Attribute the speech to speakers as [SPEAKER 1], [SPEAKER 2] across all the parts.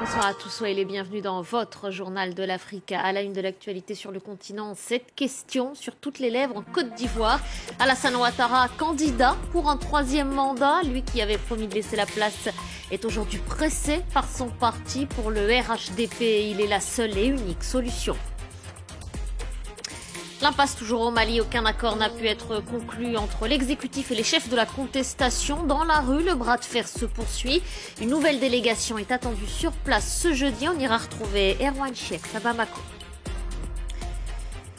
[SPEAKER 1] Bonsoir à tous, soyez les bienvenus dans votre journal de l'Afrique. À la une de l'actualité sur le continent, cette question sur toutes les lèvres en Côte d'Ivoire. Alassane Ouattara, candidat pour un troisième mandat, lui qui avait promis de laisser la place, est aujourd'hui pressé par son parti pour le RHDP. Il est la seule et unique solution. L'impasse toujours au Mali, aucun accord n'a pu être conclu entre l'exécutif et les chefs de la contestation. Dans la rue, le bras de fer se poursuit. Une nouvelle délégation est attendue sur place ce jeudi. On ira retrouver Erwan Cheikh à Bamako.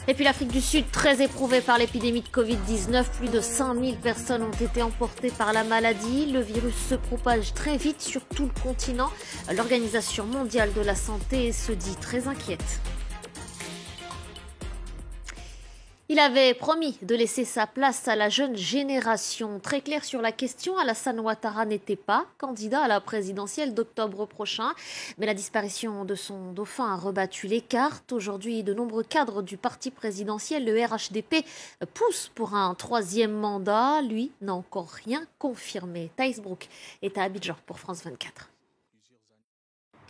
[SPEAKER 1] Et puis l'Afrique du Sud, très éprouvée par l'épidémie de Covid-19. Plus de 5000 personnes ont été emportées par la maladie. Le virus se propage très vite sur tout le continent. L'Organisation mondiale de la santé se dit très inquiète. Il avait promis de laisser sa place à la jeune génération. Très clair sur la question, Alassane Ouattara n'était pas candidat à la présidentielle d'octobre prochain. Mais la disparition de son dauphin a rebattu les cartes. Aujourd'hui, de nombreux cadres du parti présidentiel, le RHDP, poussent pour un troisième mandat. Lui n'a encore rien confirmé. Thaïs Brook est à Abidjan pour France 24.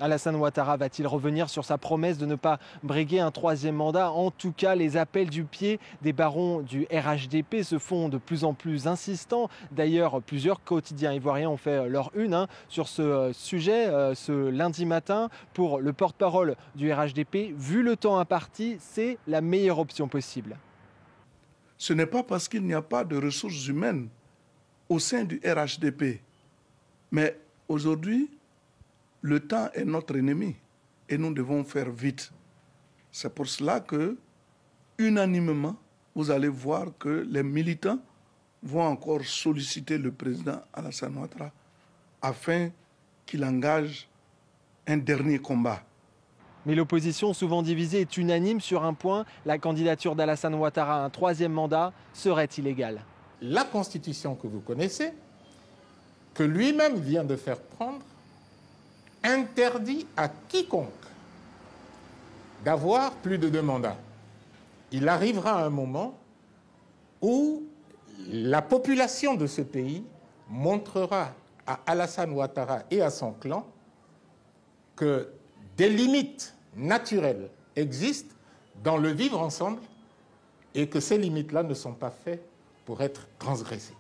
[SPEAKER 2] Alassane Ouattara va-t-il revenir sur sa promesse de ne pas briguer un troisième mandat? En tout cas, les appels du pied des barons du RHDP se font de plus en plus insistants. D'ailleurs, plusieurs quotidiens ivoiriens ont fait leur une sur ce sujet ce lundi matin. Pour le porte-parole du RHDP, vu le temps imparti, c'est la meilleure option possible.
[SPEAKER 3] Ce n'est pas parce qu'il n'y a pas de ressources humaines au sein du RHDP. Mais aujourd'hui, le temps est notre ennemi et nous devons faire vite. C'est pour cela que, unanimement, vous allez voir que les militants vont encore solliciter le président Alassane Ouattara afin qu'il engage un dernier combat.
[SPEAKER 2] Mais l'opposition, souvent divisée, est unanime sur un point. La candidature d'Alassane Ouattara à un troisième mandat serait illégale.
[SPEAKER 4] La Constitution que vous connaissez, que lui-même vient de faire prendre, interdit à quiconque d'avoir plus de 2 mandats. Il arrivera un moment où la population de ce pays montrera à Alassane Ouattara et à son clan que des limites naturelles existent dans le vivre ensemble et que ces limites-là ne sont pas faites pour être transgressées.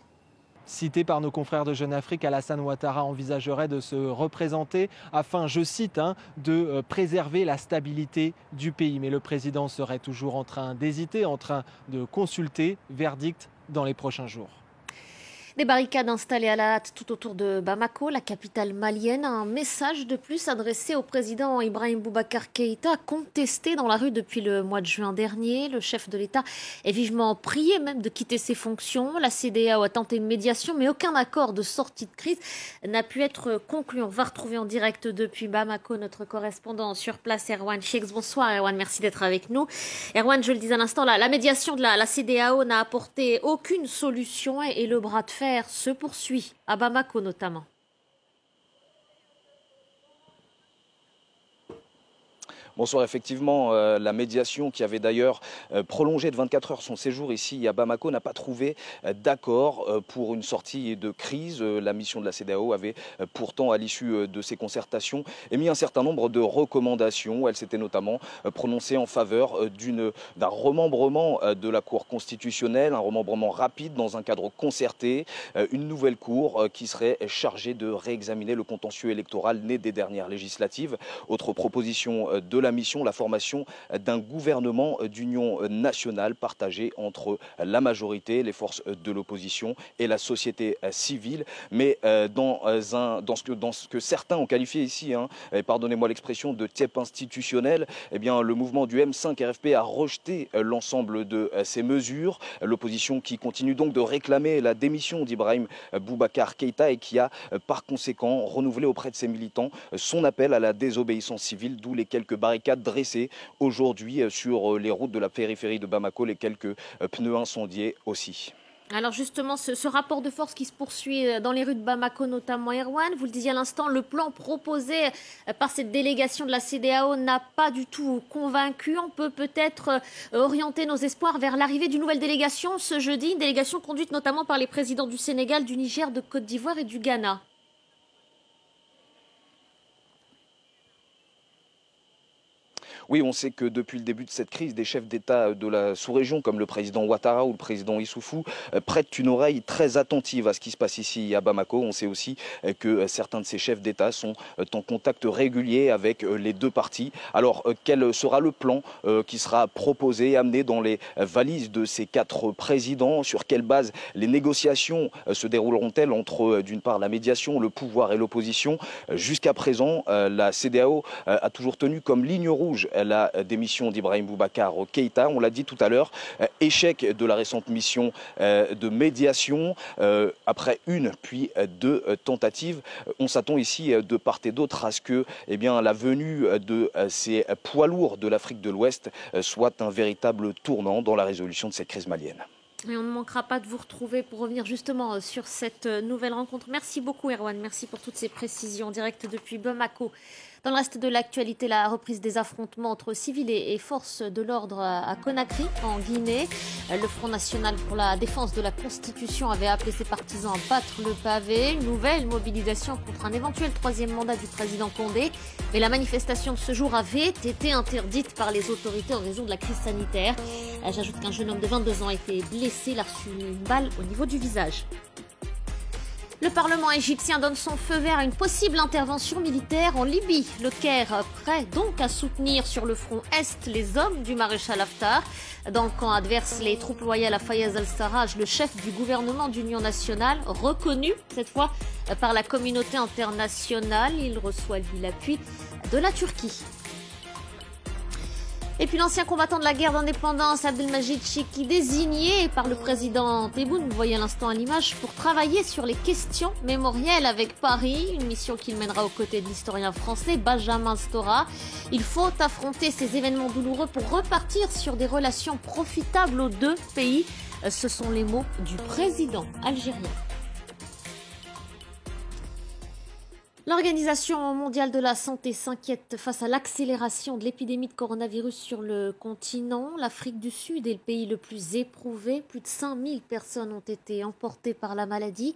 [SPEAKER 2] Cité par nos confrères de Jeune Afrique, Alassane Ouattara envisagerait de se représenter afin, je cite, de préserver la stabilité du pays. Mais le président serait toujours en train d'hésiter, en train de consulter. Verdict dans les prochains jours.
[SPEAKER 1] Des barricades installées à la hâte tout autour de Bamako, la capitale malienne. Un message de plus adressé au président Ibrahim Boubacar Keïta, contesté dans la rue depuis le mois de juin dernier. Le chef de l'État est vivement prié même de quitter ses fonctions. La CEDEAO a tenté une médiation, mais aucun accord de sortie de crise n'a pu être conclu. On va retrouver en direct depuis Bamako notre correspondant sur place, Erwan Cheikh. Bonsoir Erwan, merci d'être avec nous. Erwan, je le disais à l'instant, la médiation de la CEDEAO n'a apporté aucune solution et le bras de fer se poursuit, à Bamako notamment.
[SPEAKER 5] Bonsoir, effectivement, la médiation qui avait d'ailleurs prolongé de 24 heures son séjour ici à Bamako n'a pas trouvé d'accord pour une sortie de crise. La mission de la CEDEAO avait pourtant, à l'issue de ces concertations, émis un certain nombre de recommandations. Elle s'était notamment prononcée en faveur d'un remembrement de la Cour constitutionnelle, un remembrement rapide dans un cadre concerté, une nouvelle Cour qui serait chargée de réexaminer le contentieux électoral né des dernières législatives. Autre proposition de la mission, la formation d'un gouvernement d'union nationale partagé entre la majorité, les forces de l'opposition et la société civile. Mais dans ce que certains ont qualifié ici, et pardonnez-moi l'expression, de tiep institutionnel, eh bien, le mouvement du M5 RFP a rejeté l'ensemble de ces mesures. L'opposition qui continue donc de réclamer la démission d'Ibrahim Boubacar Keïta et qui a par conséquent renouvelé auprès de ses militants son appel à la désobéissance civile, d'où les quelques barricades dressées aujourd'hui sur les routes de la périphérie de Bamako, les quelques pneus incendiés aussi.
[SPEAKER 1] Alors justement, ce rapport de force qui se poursuit dans les rues de Bamako, notamment Erwan, vous le disiez à l'instant, le plan proposé par cette délégation de la CEDEAO n'a pas du tout convaincu. On peut peut-être orienter nos espoirs vers l'arrivée d'une nouvelle délégation ce jeudi, une délégation conduite notamment par les présidents du Sénégal, du Niger, de Côte d'Ivoire et du Ghana.
[SPEAKER 5] Oui, on sait que depuis le début de cette crise, des chefs d'État de la sous-région, comme le président Ouattara ou le président Issoufou, prêtent une oreille très attentive à ce qui se passe ici à Bamako. On sait aussi que certains de ces chefs d'État sont en contact régulier avec les deux parties. Alors, quel sera le plan qui sera proposé et amené dans les valises de ces 4 présidents? Sur quelle base les négociations se dérouleront-elles entre, d'une part, la médiation, le pouvoir et l'opposition? Jusqu'à présent, la CEDEAO a toujours tenu comme ligne rouge la démission d'Ibrahim Boubacar Keïta. On l'a dit tout à l'heure, échec de la récente mission de médiation après une puis 2 tentatives. On s'attend ici de part et d'autre à ce que la venue de ces poids lourds de l'Afrique de l'Ouest soit un véritable tournant dans la résolution de cette crise malienne.
[SPEAKER 1] Et on ne manquera pas de vous retrouver pour revenir justement sur cette nouvelle rencontre. Merci beaucoup Erwan, merci pour toutes ces précisions en direct depuis Bamako. Dans le reste de l'actualité, la reprise des affrontements entre civils et forces de l'ordre à Conakry, en Guinée. Le Front National pour la défense de la Constitution avait appelé ses partisans à battre le pavé. Une nouvelle mobilisation contre un éventuel 3e mandat du président Condé. Mais la manifestation de ce jour avait été interdite par les autorités en raison de la crise sanitaire. J'ajoute qu'un jeune homme de 22 ans a été blessé, il a reçu une balle au niveau du visage. Le Parlement égyptien donne son feu vert à une possible intervention militaire en Libye. Le Caire prêt donc à soutenir sur le front Est les hommes du maréchal Haftar. Dans le camp adverse, les troupes loyales à Fayez al-Sarraj, le chef du gouvernement d'union nationale, reconnu cette fois par la communauté internationale. Il reçoit lui l'appui de la Turquie. Et puis l'ancien combattant de la guerre d'indépendance, Abdelmajid Chiki, désigné par le président Tebboune, vous voyez à l'instant à l'image, pour travailler sur les questions mémorielles avec Paris, une mission qu'il mènera aux côtés de l'historien français Benjamin Stora. Il faut affronter ces événements douloureux pour repartir sur des relations profitables aux deux pays. Ce sont les mots du président algérien. L'Organisation mondiale de la santé s'inquiète face à l'accélération de l'épidémie de coronavirus sur le continent. L'Afrique du Sud est le pays le plus éprouvé. Plus de 5000 personnes ont été emportées par la maladie.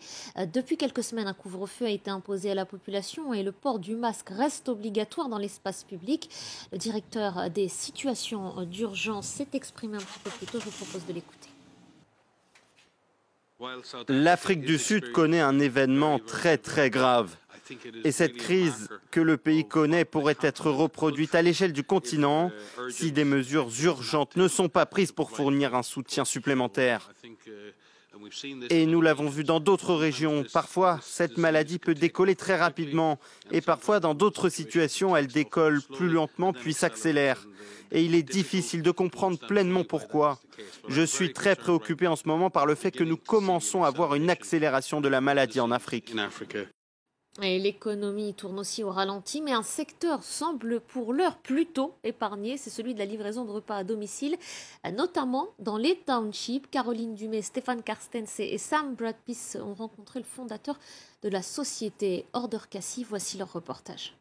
[SPEAKER 1] Depuis quelques semaines, un couvre-feu a été imposé à la population et le port du masque reste obligatoire dans l'espace public. Le directeur des situations d'urgence s'est exprimé un petit peu plus tôt. Je vous propose de l'écouter.
[SPEAKER 6] L'Afrique du Sud connaît un événement très grave. Et cette crise que le pays connaît pourrait être reproduite à l'échelle du continent si des mesures urgentes ne sont pas prises pour fournir un soutien supplémentaire. Et nous l'avons vu dans d'autres régions. Parfois, cette maladie peut décoller très rapidement. Et parfois, dans d'autres situations, elle décolle plus lentement puis s'accélère. Et il est difficile de comprendre pleinement pourquoi. Je suis très préoccupé en ce moment par le fait que nous commençons à voir une accélération de la maladie en Afrique.
[SPEAKER 1] Et l'économie tourne aussi au ralenti, mais un secteur semble pour l'heure plutôt épargné, c'est celui de la livraison de repas à domicile, notamment dans les townships. Caroline Dumais, Stéphane Carstens et Sam Bradpiece ont rencontré le fondateur de la société Order Cassie. Voici leur reportage.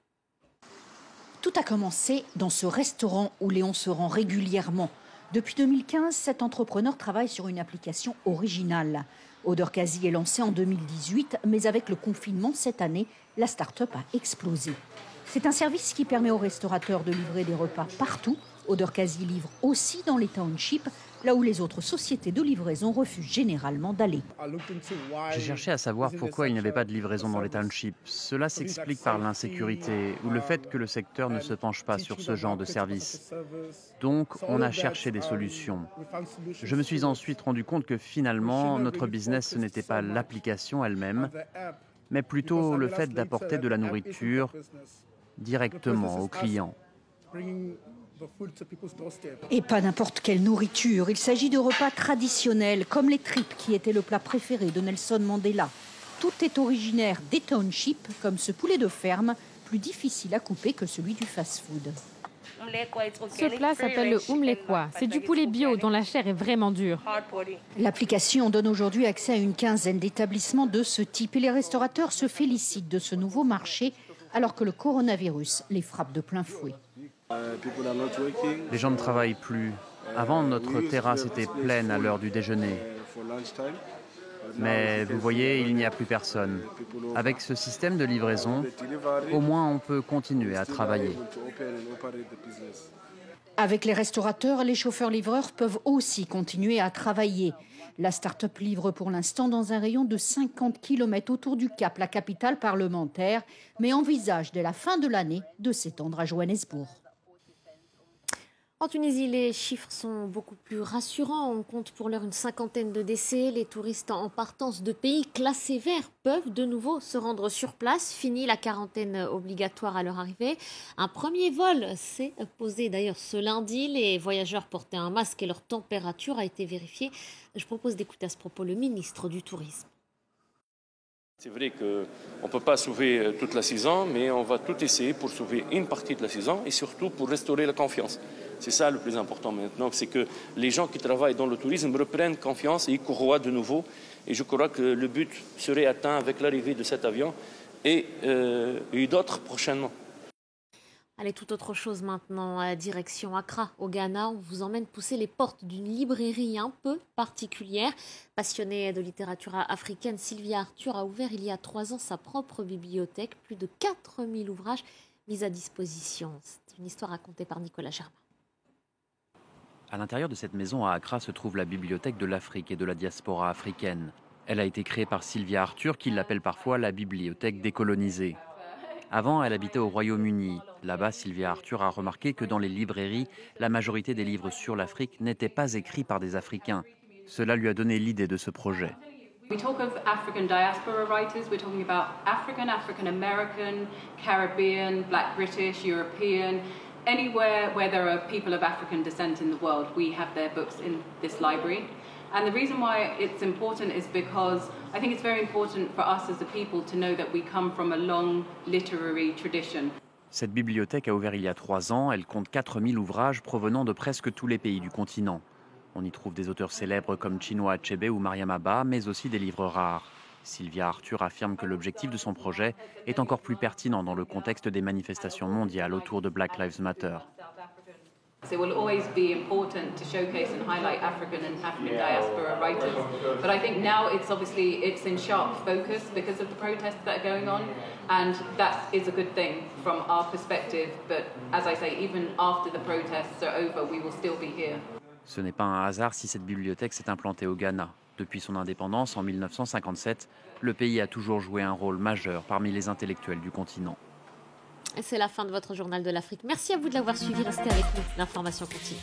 [SPEAKER 7] Tout a commencé dans ce restaurant où Léon se rend régulièrement. Depuis 2015, cet entrepreneur travaille sur une application originale. Order Cassie est lancée en 2018, mais avec le confinement cette année, la start-up a explosé. C'est un service qui permet aux restaurateurs de livrer des repas partout. Order Cassie livre aussi dans les townships, là où les autres sociétés de livraison refusent généralement d'aller.
[SPEAKER 8] J'ai cherché à savoir pourquoi il n'y avait pas de livraison dans les townships. Cela s'explique par l'insécurité ou le fait que le secteur ne se penche pas sur ce genre de service. Donc, on a cherché des solutions. Je me suis ensuite rendu compte que finalement, notre business, ce n'était pas l'application elle-même, mais plutôt le fait d'apporter de la nourriture directement aux clients.
[SPEAKER 7] Et pas n'importe quelle nourriture. Il s'agit de repas traditionnels, comme les tripes, qui étaient le plat préféré de Nelson Mandela. Tout est originaire des townships, comme ce poulet de ferme, plus difficile à couper que celui du fast-food.
[SPEAKER 9] Ce plat s'appelle le umlekwa. C'est du poulet bio dont la chair est vraiment dure.
[SPEAKER 7] L'application donne aujourd'hui accès à une quinzaine d'établissements de ce type. Et les restaurateurs se félicitent de ce nouveau marché, alors que le coronavirus les frappe de plein fouet.
[SPEAKER 8] Les gens ne travaillent plus. Avant, notre terrasse était pleine à l'heure du déjeuner. Mais vous voyez, il n'y a plus personne. Avec ce système de livraison, au moins on peut continuer à travailler.
[SPEAKER 7] Avec les restaurateurs, les chauffeurs-livreurs peuvent aussi continuer à travailler. La start-up livre pour l'instant dans un rayon de 50 km autour du Cap, la capitale parlementaire, mais envisage dès la fin de l'année de s'étendre à Johannesburg.
[SPEAKER 1] En Tunisie, les chiffres sont beaucoup plus rassurants. On compte pour l'heure une 50aine de décès. Les touristes en partance de pays classés verts peuvent de nouveau se rendre sur place. Fini la quarantaine obligatoire à leur arrivée. Un premier vol s'est posé d'ailleurs ce lundi. Les voyageurs portaient un masque et leur température a été vérifiée. Je propose d'écouter à ce propos le ministre du Tourisme.
[SPEAKER 10] C'est vrai qu'on ne peut pas sauver toute la saison, mais on va tout essayer pour sauver une partie de la saison et surtout pour restaurer la confiance. C'est ça le plus important maintenant, c'est que les gens qui travaillent dans le tourisme reprennent confiance et y croient de nouveau. Et je crois que le but serait atteint avec l'arrivée de cet avion et d'autres prochainement.
[SPEAKER 1] Allez, toute autre chose maintenant, direction Accra, au Ghana. On vous emmène pousser les portes d'une librairie un peu particulière. Passionnée de littérature africaine, Sylvia Arthur a ouvert il y a 3 ans sa propre bibliothèque. Plus de 4000 ouvrages mis à disposition. C'est une histoire racontée par Nicolas Germain.
[SPEAKER 8] À l'intérieur de cette maison à Accra se trouve la bibliothèque de l'Afrique et de la diaspora africaine. Elle a été créée par Sylvia Arthur, qui l'appelle parfois la bibliothèque décolonisée. Avant, elle habitait au Royaume-Uni. Là-bas, Sylvia Arthur a remarqué que dans les librairies, la majorité des livres sur l'Afrique n'étaient pas écrits par des Africains. Cela lui a donné l'idée de ce projet.
[SPEAKER 11] We talk of African diaspora writers, we're talking about African, African American, Caribbean, Black British, European, anywhere where there are people of African descent in the world, we have their books in this library. And the reason why it's important is because I think it's very important for us as a people to know that we come from a long literary tradition.
[SPEAKER 8] Cette bibliothèque a ouvert il y a 3 ans. Elle compte 4000 ouvrages provenant de presque tous les pays du continent. On y trouve des auteurs célèbres comme Chinua Achebe ou Mariam Abba, mais aussi des livres rares. Sylvia Arthur affirme que l'objectif de son projet est encore plus pertinent dans le contexte des manifestations mondiales autour de Black Lives Matter.
[SPEAKER 11] It will always be important to showcase and highlight African and African diaspora writers. But I think now it's in sharp focus because of the protests that are going on, and that is a good thing from our perspective. But as I say, even after the protests are over, we will still be here.
[SPEAKER 8] Ce n'est pas un hasard si cette bibliothèque s'est implantée au Ghana. Depuis son indépendance en 1957, le pays a toujours joué un rôle majeur parmi les intellectuels du continent.
[SPEAKER 1] Et c'est la fin de votre journal de l'Afrique. Merci à vous de l'avoir suivi. Restez avec nous. L'information continue.